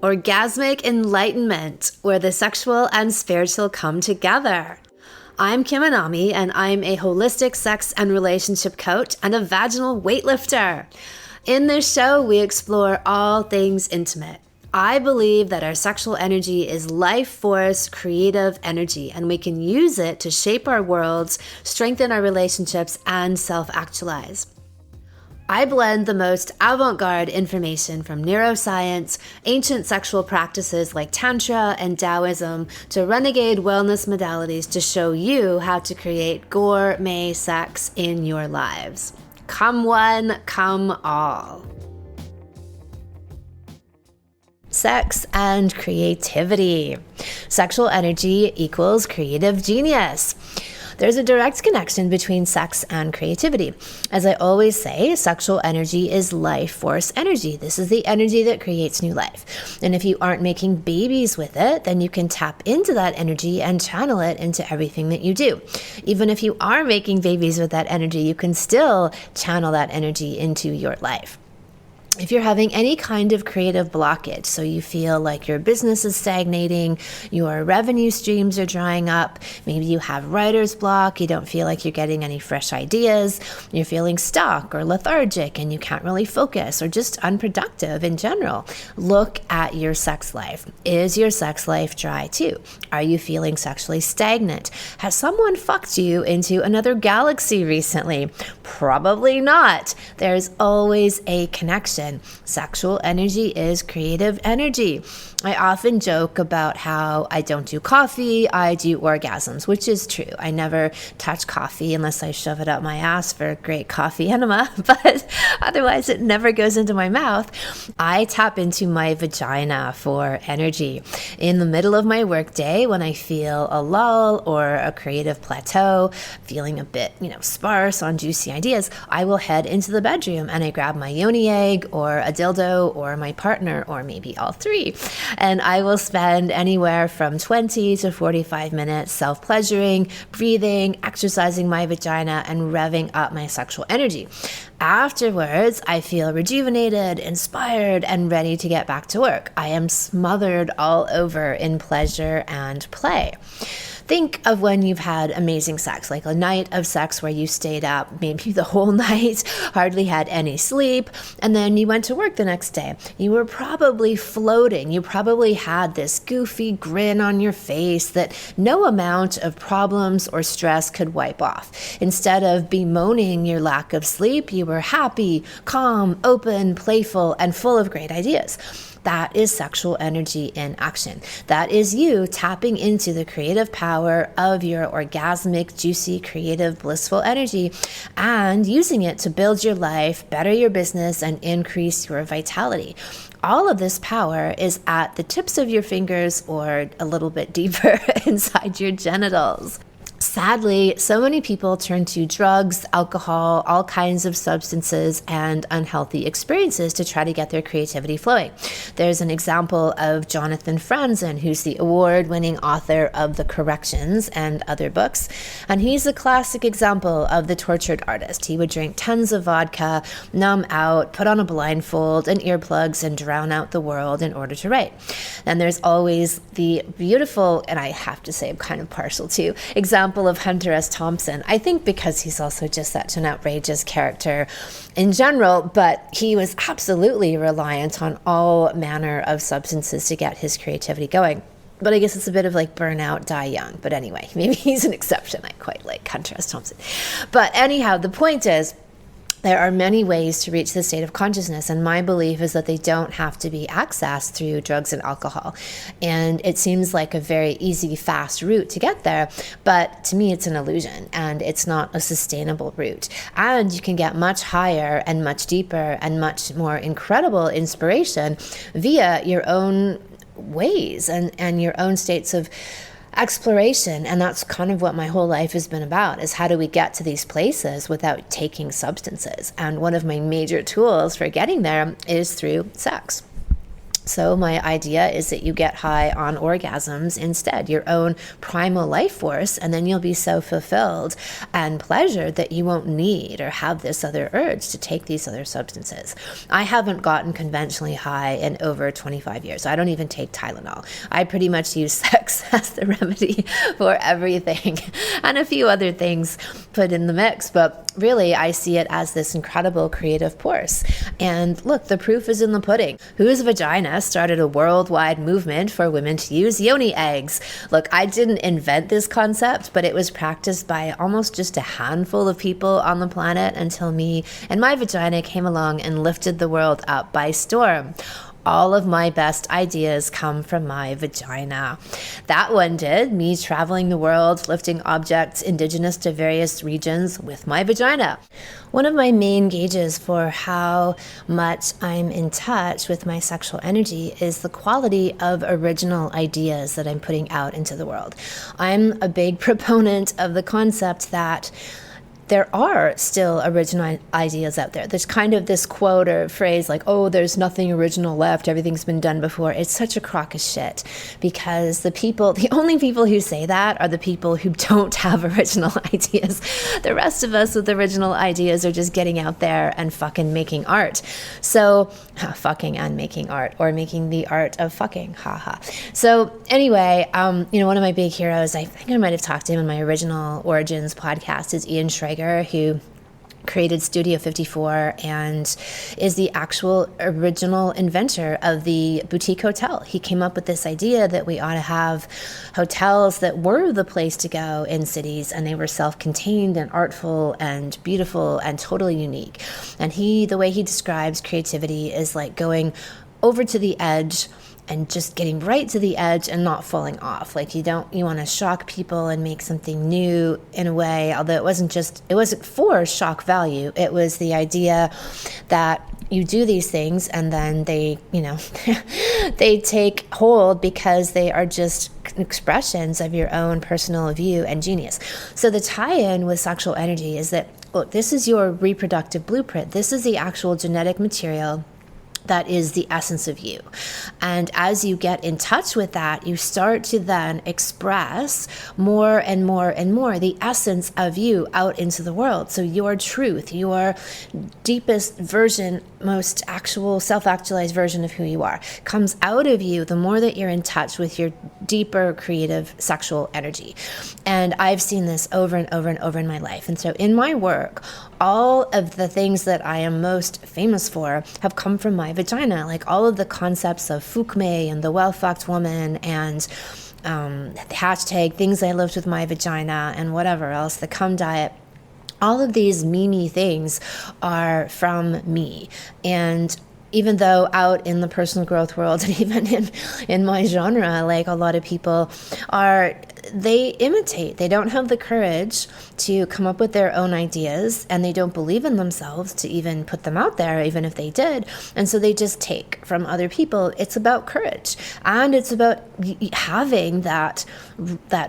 Orgasmic enlightenment, where the sexual and spiritual come together. I'm Kim Anami, and I'm a holistic sex and relationship coach and a vaginal weightlifter. In this show, we explore all things intimate. I believe that our sexual energy is life force, creative energy, and we can use it to shape our worlds, strengthen our relationships, and self-actualize. I blend the most avant-garde information from neuroscience, ancient sexual practices like Tantra and Taoism, to renegade wellness modalities to show you how to create gourmet sex in your lives. Come one, come all. Sex and creativity. Sexual energy equals creative genius. There's a direct connection between sex and creativity. As I always say, sexual energy is life force energy. This is the energy that creates new life. And if you aren't making babies with it, then you can tap into that energy and channel it into everything that you do. Even if you are making babies with that energy, you can still channel that energy into your life. If you're having any kind of creative blockage, so you feel like your business is stagnating, your revenue streams are drying up, maybe you have writer's block, you don't feel like you're getting any fresh ideas, you're feeling stuck or lethargic and you can't really focus or just unproductive in general, look at your sex life. Is your sex life dry too? Are you feeling sexually stagnant? Has someone fucked you into another galaxy recently? Probably not. There's always a connection. Sexual energy is creative energy. I often joke about how I don't do coffee, I do orgasms, which is true. I never touch coffee unless I shove it up my ass for a great coffee enema, but otherwise it never goes into my mouth. I tap into my vagina for energy. In the middle of my workday, when I feel a lull or a creative plateau, feeling a bit, sparse on juicy ideas, I will head into the bedroom and I grab my yoni egg or a dildo or my partner or maybe all three. And I will spend anywhere from 20 to 45 minutes self-pleasuring, breathing, exercising my vagina, and revving up my sexual energy. Afterwards, I feel rejuvenated, inspired, and ready to get back to work. I am smothered all over in pleasure and play. Think of when you've had amazing sex, like a night of sex where you stayed up maybe the whole night, hardly had any sleep, and then you went to work the next day. You were probably floating. You probably had this goofy grin on your face that no amount of problems or stress could wipe off. Instead of bemoaning your lack of sleep, you were happy, calm, open, playful, and full of great ideas. That is sexual energy in action. That is you tapping into the creative power of your orgasmic, juicy, creative, blissful energy and using it to build your life, better your business, and increase your vitality. All of this power is at the tips of your fingers or a little bit deeper inside your genitals. Sadly, so many people turn to drugs, alcohol, all kinds of substances, and unhealthy experiences to try to get their creativity flowing. There's an example of Jonathan Franzen, who's the award-winning author of The Corrections and other books, and he's a classic example of the tortured artist. He would drink tons of vodka, numb out, put on a blindfold and earplugs, and drown out the world in order to write. And there's always the beautiful, and I have to say I'm kind of partial to, example of Hunter S. Thompson. I think because he's also just such an outrageous character in general, but he was absolutely reliant on all manner of substances to get his creativity going. But I guess it's a bit of like burn out, die young. But anyway, maybe he's an exception. I quite like Hunter S. Thompson. But anyhow, the point is, there are many ways to reach this state of consciousness, and my belief is that they don't have to be accessed through drugs and alcohol. And it seems like a very easy, fast route to get there, but to me it's an illusion, and it's not a sustainable route. And you can get much higher and much deeper and much more incredible inspiration via your own ways and your own states of exploration. And that's kind of what my whole life has been about, is how do we get to these places without taking substances? And one of my major tools for getting there is through sex. So my idea is that you get high on orgasms instead, your own primal life force, and then you'll be so fulfilled and pleasured that you won't need or have this other urge to take these other substances. I haven't gotten conventionally high in over 25 years. I don't even take Tylenol. I pretty much use sex as the remedy for everything and a few other things put in the mix. But really, I see it as this incredible creative force. And look, the proof is in the pudding. Whose vagina started a worldwide movement for women to use yoni eggs? Look, I didn't invent this concept, but it was practiced by almost just a handful of people on the planet until me and my vagina came along and lifted the world up by storm. All of my best ideas come from my vagina. That one did, me traveling the world, lifting objects indigenous to various regions with my vagina. One of my main gauges for how much I'm in touch with my sexual energy is the quality of original ideas that I'm putting out into the world. I'm a big proponent of the concept that there are still original ideas out there. There's kind of this quote or phrase like, oh, there's nothing original left, everything's been done before. It's such a crock of shit, because the only people who say that are the people who don't have original ideas. The rest of us with original ideas are just getting out there and fucking making art. So, fucking and making art, or making the art of fucking, haha. So anyway, one of my big heroes, I think I might have talked to him in my original Origins podcast, is Ian Schrager, who created Studio 54 and is the actual original inventor of the boutique hotel. He came up with this idea that we ought to have hotels that were the place to go in cities, and they were self-contained and artful and beautiful and totally unique. And the way he describes creativity is like going over to the edge and just getting right to the edge and not falling off. Like you want to shock people and make something new in a way, although it wasn't for shock value. It was the idea that you do these things and then they they take hold because they are just expressions of your own personal view and genius. So the tie-in with sexual energy is that, look, this is your reproductive blueprint. This is the actual genetic material that is the essence of you. And as you get in touch with that, you start to then express more and more and more the essence of you out into the world. So your truth, your deepest version, most actual self-actualized version of who you are comes out of you the more that you're in touch with your deeper creative sexual energy. And I've seen this over and over and over in my life. And so in my work, all of the things that I am most famous for have come from my vagina. Like all of the concepts of Fukme and the well-fucked woman and the hashtag things I lived with my vagina and whatever else, the cum diet. All of these me things are from me. And even though out in the personal growth world and even in my genre, like a lot of people they imitate. They don't have the courage to come up with their own ideas, and they don't believe in themselves to even put them out there, even if they did. And so they just take from other people. It's about courage, and it's about having that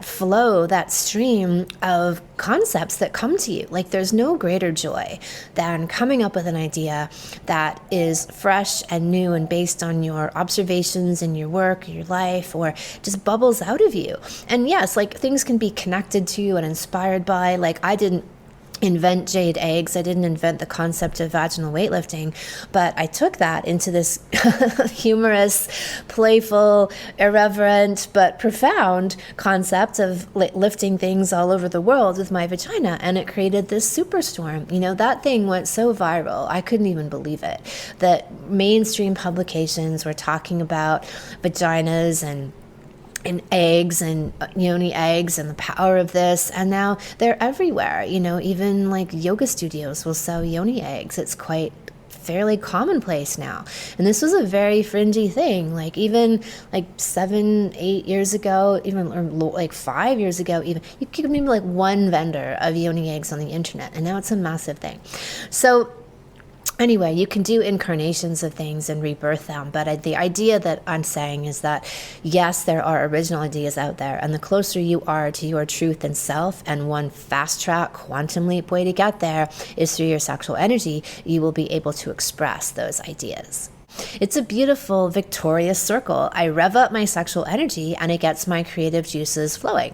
flow, that stream of concepts that come to you. Like there's no greater joy than coming up with an idea that is fresh and new and based on your observations in your work, your life, or just bubbles out of you. And yes, like things can be connected to and inspired by, like I didn't invent jade eggs. I didn't invent the concept of vaginal weightlifting, but I took that into this humorous, playful, irreverent, but profound concept of lifting things all over the world with my vagina, and it created this superstorm. That thing went so viral, I couldn't even believe it, that mainstream publications were talking about vaginas and eggs and yoni eggs and the power of this, and now they're everywhere. Even like yoga studios will sell yoni eggs. It's quite fairly commonplace now, and this was a very fringy thing, like even like 7-8 years ago, even or like 5 years ago, even you could maybe like one vendor of yoni eggs on the internet, and now it's a massive thing. So anyway, you can do incarnations of things and rebirth them, but the idea that I'm saying is that, yes, there are original ideas out there, and the closer you are to your truth and self, and one fast-track quantum leap way to get there is through your sexual energy, you will be able to express those ideas. It's a beautiful, victorious circle. I rev up my sexual energy and it gets my creative juices flowing.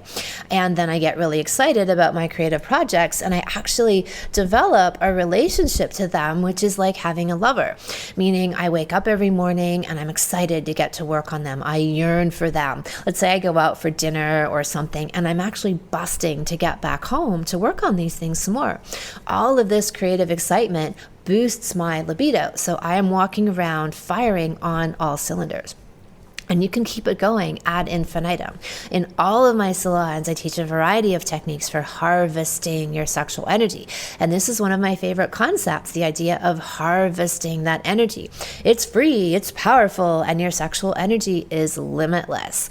And then I get really excited about my creative projects and I actually develop a relationship to them, which is like having a lover, meaning I wake up every morning and I'm excited to get to work on them. I yearn for them. Let's say I go out for dinner or something and I'm actually busting to get back home to work on these things some more. All of this creative excitement boosts my libido. So I am walking around firing on all cylinders. And you can keep it going ad infinitum. In all of my salons, I teach a variety of techniques for harvesting your sexual energy. And this is one of my favorite concepts, the idea of harvesting that energy. It's free, it's powerful, and your sexual energy is limitless.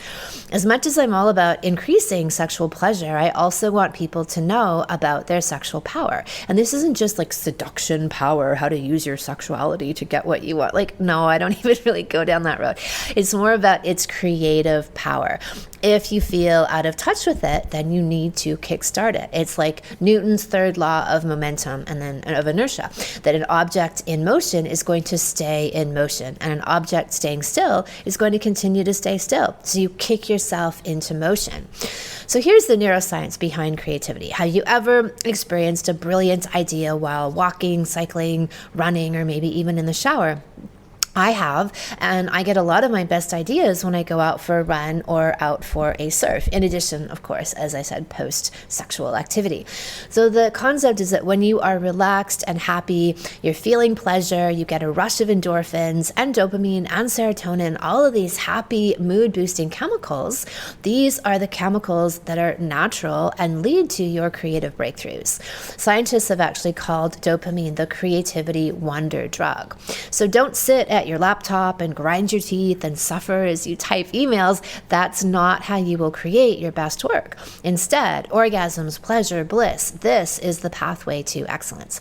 As much as I'm all about increasing sexual pleasure, I also want people to know about their sexual power. And this isn't just like seduction power, how to use your sexuality to get what you want. Like, no, I don't even really go down that road. It's more about its creative power. If you feel out of touch with it, then you need to kickstart it. It's like Newton's third law of momentum and then of inertia, that an object in motion is going to stay in motion and an object staying still is going to continue to stay still. So you kick yourself into motion. So here's the neuroscience behind creativity. Have you ever experienced a brilliant idea while walking, cycling, running, or maybe even in the shower? I have, and I get a lot of my best ideas when I go out for a run or out for a surf, in addition, of course, as I said, post-sexual activity. So the concept is that when you are relaxed and happy, you're feeling pleasure, you get a rush of endorphins and dopamine and serotonin, all of these happy mood-boosting chemicals. These are the chemicals that are natural and lead to your creative breakthroughs. Scientists have actually called dopamine the creativity wonder drug. So don't sit at your laptop and grind your teeth and suffer as you type emails. That's not how you will create your best work. Instead, orgasms, pleasure, bliss, this is the pathway to excellence.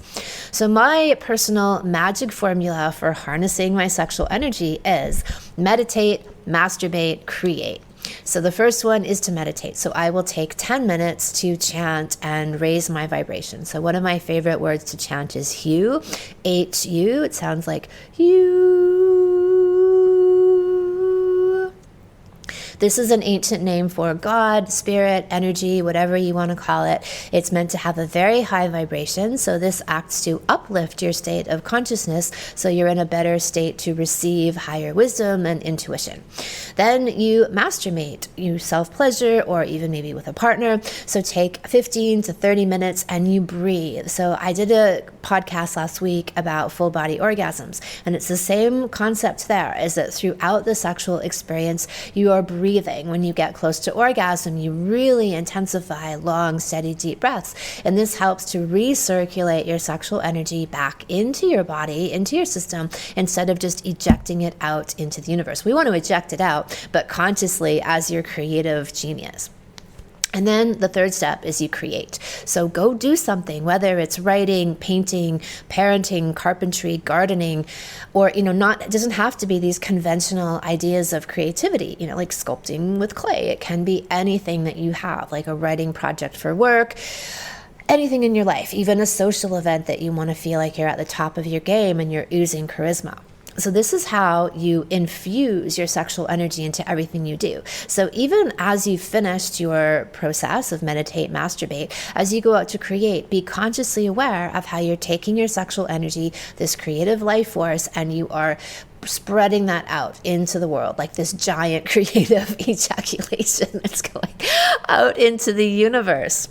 So my personal magic formula for harnessing my sexual energy is meditate, masturbate, create. So the first one is to meditate. So I will take 10 minutes to chant and raise my vibration. So one of my favorite words to chant is HU, H-U. It sounds like you. This is an ancient name for God, spirit, energy, whatever you want to call it. It's meant to have a very high vibration. So this acts to uplift your state of consciousness so you're in a better state to receive higher wisdom and intuition. Then you masturbate, you self-pleasure, or even maybe with a partner. So take 15 to 30 minutes and you breathe. So I did a podcast last week about full body orgasms, and it's the same concept there, is that throughout the sexual experience, you are breathing. When you get close to orgasm, you really intensify long, steady, deep breaths. And this helps to recirculate your sexual energy back into your body, into your system, instead of just ejecting it out into the universe. We want to eject it out, but consciously as your creative genius. And then the third step is you create. So go do something, whether it's writing, painting, parenting, carpentry, gardening, or, it doesn't have to be these conventional ideas of creativity, like sculpting with clay. It can be anything that you have, like a writing project for work, anything in your life, even a social event that you want to feel like you're at the top of your game and you're oozing charisma. So this is how you infuse your sexual energy into everything you do. So even as you've finished your process of meditate, masturbate, as you go out to create, be consciously aware of how you're taking your sexual energy, this creative life force, and you are spreading that out into the world like this giant creative ejaculation that's going out into the universe.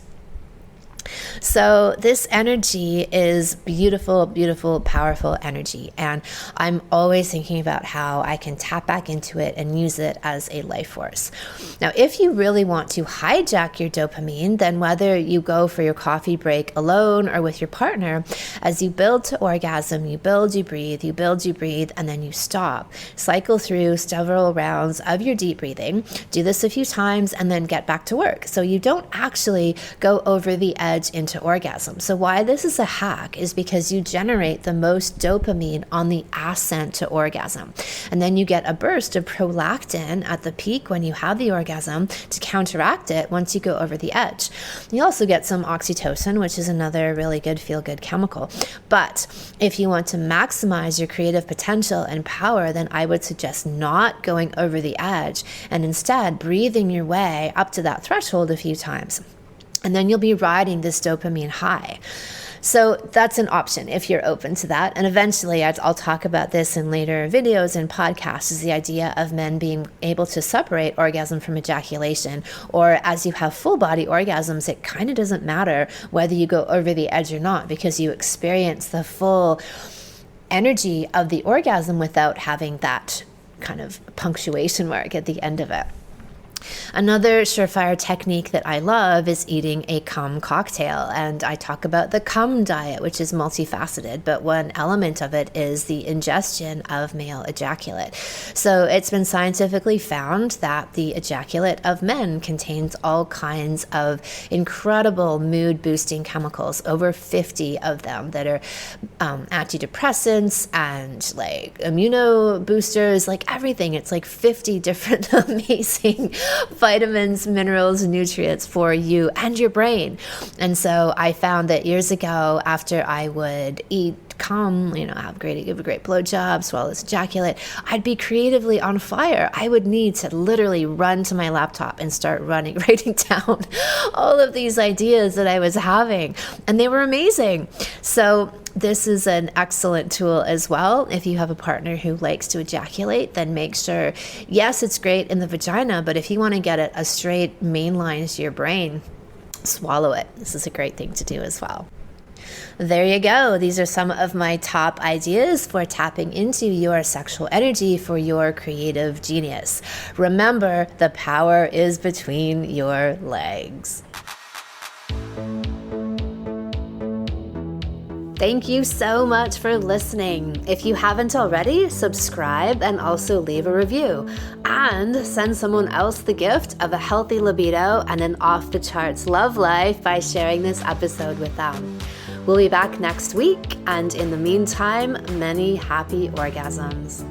So this energy is beautiful, beautiful, powerful energy. And I'm always thinking about how I can tap back into it and use it as a life force. Now, if you really want to hijack your dopamine, then whether you go for your coffee break alone or with your partner, as you build to orgasm, you build, you breathe, you build, you breathe, and then you stop. Cycle through several rounds of your deep breathing. Do this a few times and then get back to work. So you don't actually go over the edge edge into orgasm. So why this is a hack is because you generate the most dopamine on the ascent to orgasm. And then you get a burst of prolactin at the peak when you have the orgasm to counteract it once you go over the edge. You also get some oxytocin, which is another really good feel-good chemical. But if you want to maximize your creative potential and power, then I would suggest not going over the edge and instead breathing your way up to that threshold a few times. And then you'll be riding this dopamine high. So that's an option if you're open to that. And eventually I'll talk about this in later videos and podcasts, is the idea of men being able to separate orgasm from ejaculation. Or as you have full body orgasms, it kind of doesn't matter whether you go over the edge or not, because you experience the full energy of the orgasm without having that kind of punctuation mark at the end of it. Another surefire technique that I love is eating a cum cocktail, and I talk about the cum diet, which is multifaceted, but one element of it is the ingestion of male ejaculate. So it's been scientifically found that the ejaculate of men contains all kinds of incredible mood-boosting chemicals, over 50 of them that are antidepressants and like immunoboosters, like everything. It's like 50 different amazing vitamins, minerals, nutrients for you and your brain. And so I found that years ago, after I would eat cum, give a great blowjob, swallow this ejaculate, I'd be creatively on fire. I would need to literally run to my laptop and start writing down all of these ideas that I was having. And they were amazing. So this is an excellent tool as well. If you have a partner who likes to ejaculate, then make sure, yes, it's great in the vagina, but if you want to get it a straight main line to your brain, swallow it. This is a great thing to do as well. There you go. These are some of my top ideas for tapping into your sexual energy for your creative genius. Remember, the power is between your legs. Thank you so much for listening. If you haven't already, subscribe and also leave a review. And send someone else the gift of a healthy libido and an off-the-charts love life by sharing this episode with them. We'll be back next week, and in the meantime, many happy orgasms.